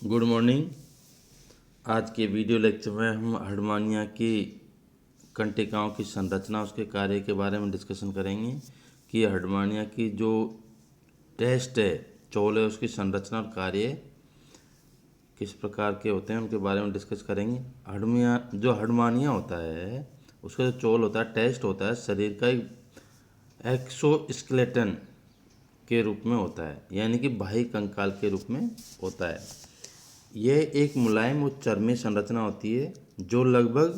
Good morning. आज के video lecture में हम हार्डमानिया की कंटिकाओं की संरचना, उसके कार्य के बारे में डिस्कशन करेंगे कि हार्डमानिया की जो टेस्ट है, चोल है, उसकी संरचना और कार्य किस प्रकार के होते हैं उनके बारे में डिस्कस करेंगे। हार्डमानिया होता है, उसका जो चोल होता है, टेस्ट होता है, शरीर का एक एक्सोस्केलेटन के रूप में होता है, यानी कि बाह्य कंकाल के रूप में होता है। यह एक मुलायम और चर्मी संरचना होती है जो लगभग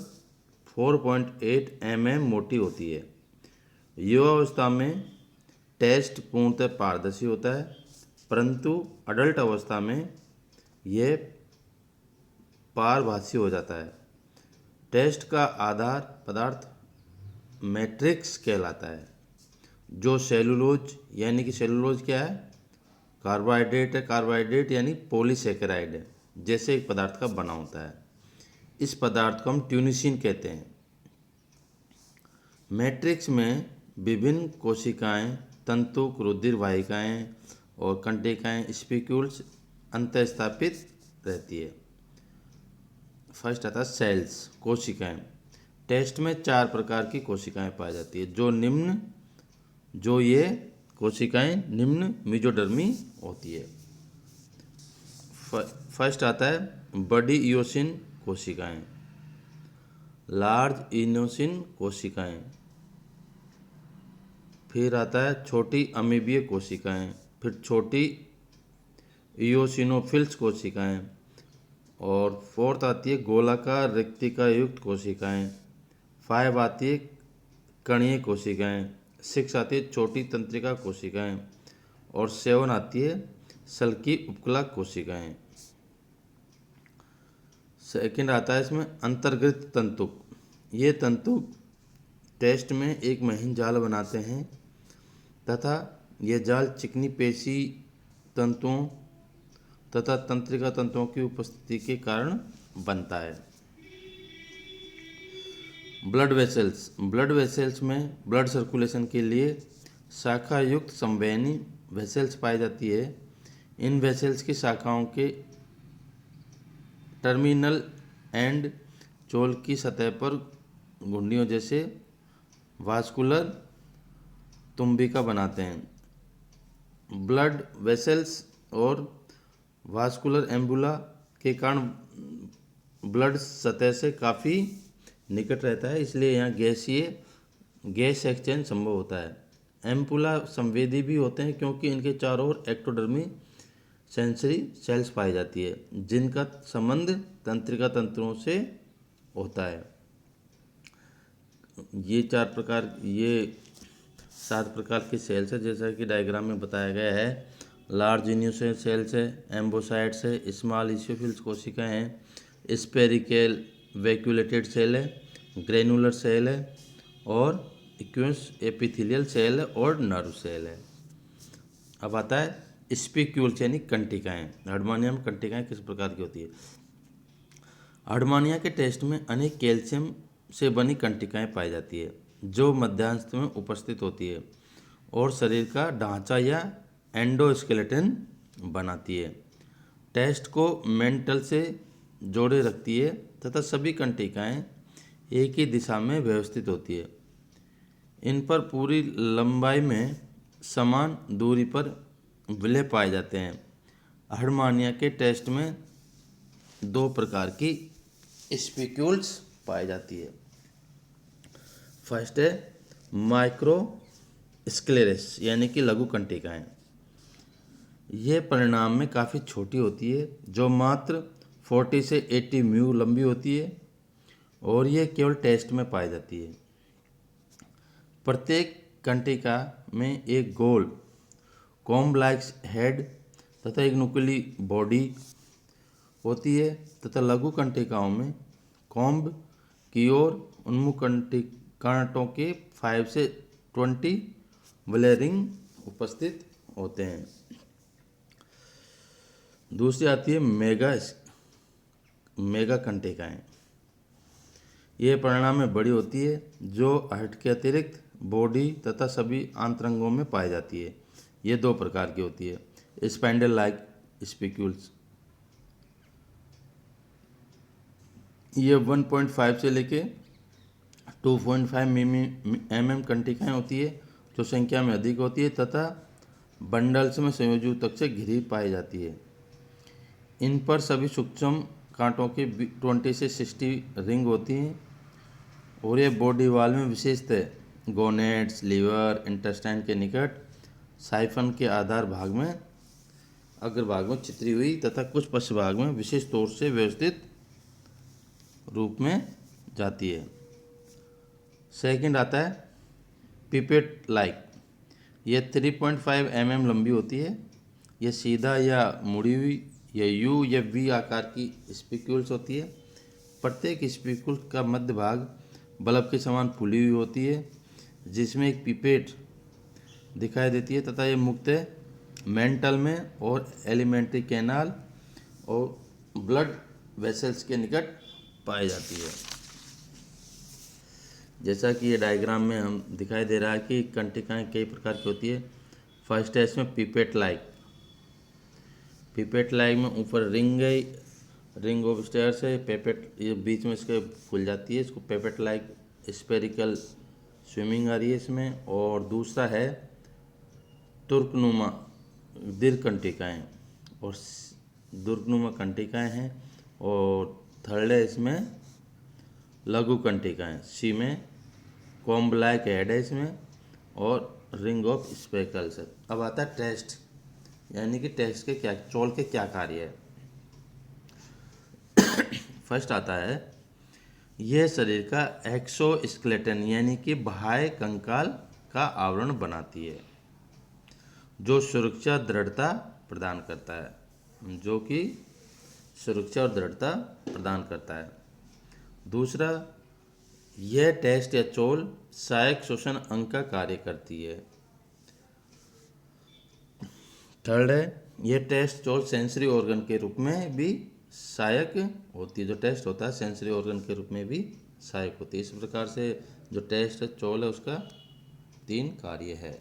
4.8 mm मोटी होती है। युवावस्था में टेस्ट पूर्णतः पारदर्शी होता है, परंतु अडल्ट अवस्था में यह पारभासी हो जाता है। टेस्ट का आधार पदार्थ मैट्रिक्स कहलाता है, जो सेलुलोज यानी कि सेलुलोज क्या है, कार्बोहाइड्रेट है, कार्बोहाइड्रेट यानी पॉलीसेकेराइड है, जैसे एक पदार्थ का बना होता है। इस पदार्थ को हम ट्यूनिसिन कहते हैं। मैट्रिक्स में विभिन्न कोशिकाएं, तंतु, रुधिर वाहिकाएं और कंटिकाएं, स्पिक्यूल्स अंतःस्थापित रहती है। फर्स्ट आता है सेल्स, कोशिकाएं। टेस्ट में 4 प्रकार की कोशिकाएं पाई जाती है, जो ये कोशिकाएं निम्न मेसोडर्मी होती है। फर्स्ट आता है बड़ी इयोसिन कोशिकाएं, लार्ज इनोसिन कोशिकाएं, फिर आता है छोटी अमीबीय कोशिकाएं, फिर छोटी इयोसिनोफिल्स कोशिकाएं, और फोर्थ आती है गोलाकार रिक्तिका युक्त कोशिकाएं, 5 आती है कणीय कोशिकाएं, 6 आती है छोटी तंत्रिका कोशिकाएं, और 7 आती है सल्की उपकला कोशिकाएं। सेकंड आता है इसमें अंतर्गत तंतुक। ये तंतुक टेस्ट में एक महीन जाल बनाते हैं तथा यह जाल चिकनी पेशी तंतुओं तथा तंत्रिका तंतुओं की उपस्थिति के कारण बनता है। ब्लड वेसल्स में ब्लड सर्कुलेशन के लिए शाखा युक्त संवहनी वेसल्स पाई जाती है। इन वेसल्स की शाखाओं के टर्मिनल एंड चोल की सतह पर घुंडियों जैसे वास्कुलर तुम्बिका बनाते हैं। ब्लड वेसल्स और वास्कुलर एम्बुला के कारण ब्लड सतह से काफ़ी निकट रहता है, इसलिए यहाँ गैस एक्सचेंज संभव होता है। एम्पुला संवेदी भी होते हैं क्योंकि इनके चारों ओर एक्टोडर्मी सेंसरी सेल्स पाई जाती है, जिनका संबंध तंत्रिका तंतुओं से होता है। ये 7 प्रकार की सेल्स है, जैसा कि डायग्राम में बताया गया है। लार्ज इन्यूसेल सेल्स है, एम्बोसाइट्स है, स्मॉल इसियोफिल्स कोशिकाएं हैं, स्पेरिकल वैक्यूलेटेड सेल है, ग्रेनुलर सेल है, और एक्विनस एपिथेलियल सेल है, और नर्व सेल है। अब आता है स्पिक्यूल्स यानी कंटिकाएं। हार्डमानिया में कंटिकाएं किस प्रकार की होती है। हार्डमानिया के टेस्ट में अनेक कैल्शियम से बनी कंटिकाएं पाई जाती है, जो मध्यांश में उपस्थित होती है और शरीर का ढांचा या एंडोस्केलेटन बनाती है। टेस्ट को मेंटल से जोड़े रखती है तथा सभी कंटिकाएं एक ही दिशा में व्यवस्थित होती है। इन पर पूरी लंबाई में समान दूरी पर विलेय पाए जाते हैं। हार्डमानिया के टेस्ट में 2 प्रकार की स्पिक्यूल्स पाई जाती है। फर्स्ट है माइक्रो स्क्लेरस यानी कि लघु कंटिकाएं। यह परिणाम में काफ़ी छोटी होती है, जो मात्र 40 से 80 म्यू लंबी होती है, और यह केवल टेस्ट में पाई जाती है। प्रत्येक कंटिका में एक गोल कॉम्ब लाइक हेड तथा एक नुकीली बॉडी होती है, तथा लघु कंटिकाओं में कॉम्ब की ओर उन्मुख कांटों के 5 से 20 व्लेयरिंग उपस्थित होते हैं। दूसरी आती है मेगा कंटिकाएं। यह परिणाम में बड़ी होती है, जो हार्ट के अतिरिक्त बॉडी तथा सभी आंतरंगों में पाई जाती है। ये 2 प्रकार की होती है। स्पाइंडल लाइक स्पिक्यूल्स ये 1.5 से लेके 2.5 mm कंटिकाएँ होती है जो संख्या में अधिक होती है तथा बंडल्स में संयोजी ऊतक से घिरी पाई जाती है। इन पर सभी सूक्ष्म कांटों की 20 से 60 रिंग होती हैं और ये बॉडी वॉल में विशेषतः गोनेड्स, लीवर, इंटेस्टाइन के निकट साइफन के आधार भाग में अग्रभाग में छितरी हुई तथा कुछ पश्च भाग में विशेष तौर से व्यवस्थित रूप में जाती है। सेकंड आता है पिपेट लाइक। यह 3.5 mm लंबी होती है। यह सीधा या मुड़ी हुई या यू या वी आकार की स्पिक्यूल्स होती है। प्रत्येक स्पिक्यूल का मध्य भाग बल्ब के समान फूली हुई होती है जिसमें एक पिपेट दिखाई देती है तथा यह मुख्यतः मेंटल में और एलिमेंट्री कैनाल और ब्लड वेसल्स के निकट पाई जाती है। जैसा कि ये डायग्राम में हम दिखाई दे रहा है कि कंटिकाएँ कई प्रकार की होती है। फर्स्ट है इसमें पिपेट लाइक। पिपेट लाइक में ऊपर रिंग ऑफ स्टेयर्स है। पेपेट ये बीच में इसके खुल जाती है, इसको पेपेट लाइक स्पेरिकल स्विमिंग आ रही है इसमें। और दूसरा है तुर्कनुमा दीर्घ कंटिकाएँ और दुर्गनुमा कंटिकाएँ हैं। और थर्ड है इसमें लघु कंटिकाएँ, सी में कॉम्ब लाइक हेड है इसमें और रिंग ऑफ स्पेकल्स है। अब आता है टेस्ट, यानी कि टेस्ट के क्या चोल के क्या कार्य है। फर्स्ट आता है यह शरीर का एक्सोस्केलेटन यानी कि बाह्य कंकाल का आवरण बनाती है जो सुरक्षा दृढ़ता प्रदान करता है, जो कि सुरक्षा और दृढ़ता प्रदान करता है। दूसरा, यह टेस्ट या चोल सहायक श्वसन अंग का कार्य करती है। थर्ड है यह टेस्ट चोल सेंसरी ऑर्गन के रूप में भी सहायक होती है। जो टेस्ट होता है सेंसरी ऑर्गन के रूप में भी सहायक होती है। इस प्रकार से जो टेस्ट चोल है उसका 3 कार्य है।